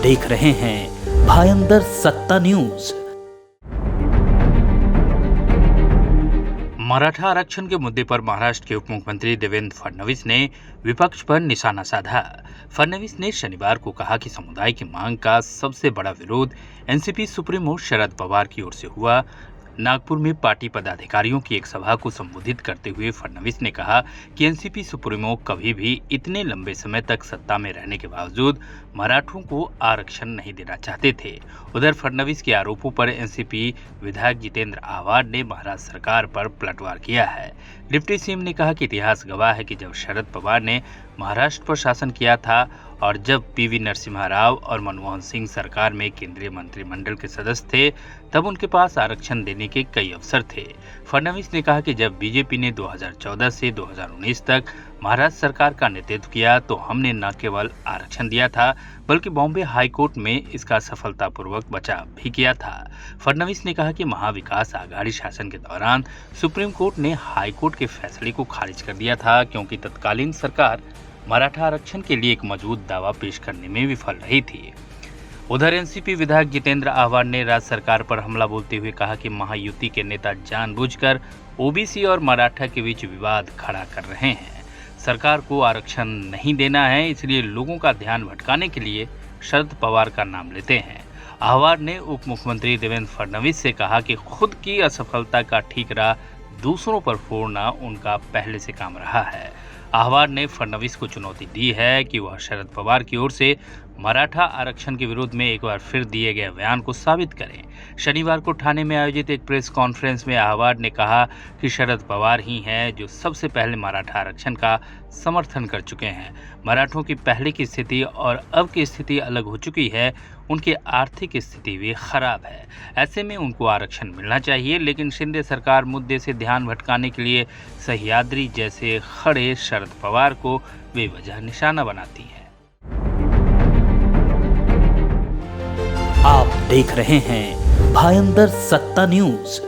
देख रहे हैं भायंदर सत्ता न्यूज। मराठा आरक्षण के मुद्दे पर महाराष्ट्र के उप मुख्यमंत्री देवेंद्र फडणवीस ने विपक्ष पर निशाना साधा। फडणवीस ने शनिवार को कहा कि समुदाय की मांग का सबसे बड़ा विरोध एनसीपी सुप्रीमो शरद पवार की ओर से हुआ। नागपुर में पार्टी पदाधिकारियों की एक सभा को संबोधित करते हुए फडणवीस ने कहा कि एनसीपी सुप्रीमो कभी भी इतने लंबे समय तक सत्ता में रहने के बावजूद मराठों को आरक्षण नहीं देना चाहते थे। उधर फडणवीस के आरोपों पर एनसीपी विधायक जितेंद्र आव्हाड ने महाराष्ट्र सरकार पर पलटवार किया है। डिप्टी सीएम ने कहा कि इतिहास गवाह है कि जब शरद पवार ने महाराष्ट्र पर शासन किया था और जब पीवी नरसिम्हा राव और मनमोहन सिंह सरकार में केंद्रीय मंत्रिमंडल के सदस्य थे तब उनके पास आरक्षण देने के कई अवसर थे। फडणवीस ने कहा कि जब बीजेपी ने 2014 से 2019 तक महाराष्ट्र सरकार का नेतृत्व किया तो हमने न केवल आरक्षण दिया था बल्कि बॉम्बे हाई कोर्ट में इसका सफलतापूर्वक बचाव भी किया था। फडणवीस ने कहा कि महाविकास आघाड़ी शासन के दौरान सुप्रीम कोर्ट ने हाई कोर्ट के फैसले को खारिज कर दिया था क्योंकि तत्कालीन सरकार मराठा आरक्षण के लिए एक मजबूत दावा पेश करने में विफल रही थी। उधर एनसीपी विधायक जितेंद्र आव्हाड ने राज्य सरकार पर हमला बोलते हुए कहा कि महायुति के नेता जानबूझकर ओबीसी और मराठा के बीच विवाद खड़ा कर रहे हैं। सरकार को आरक्षण नहीं देना है, इसलिए लोगों का ध्यान भटकाने के लिए शरद पवार का नाम लेते हैं। आव्हाड ने उप मुख्यमंत्री देवेंद्र फडणवीस से कहा कि खुद की असफलता का ठीकरा दूसरों पर फोड़ना उनका पहले से काम रहा है। आव्हाड ने फडणवीस को चुनौती दी है कि वह शरद पवार की ओर से मराठा आरक्षण के विरोध में एक बार फिर दिए गए बयान को साबित करें। शनिवार को ठाणे में आयोजित एक प्रेस कॉन्फ्रेंस में आव्हाड ने कहा कि शरद पवार ही हैं जो सबसे पहले मराठा आरक्षण का समर्थन कर चुके हैं। मराठों की पहले की स्थिति और अब की स्थिति अलग हो चुकी है, उनकी आर्थिक स्थिति भी खराब है। ऐसे में उनको आरक्षण मिलना चाहिए, लेकिन शिंदे सरकार मुद्दे से ध्यान भटकाने के लिए सह्याद्री जैसे खड़े शरद पवार को बेवजह निशाना बनाती है। आप देख रहे हैं भायंदर सत्ता न्यूज।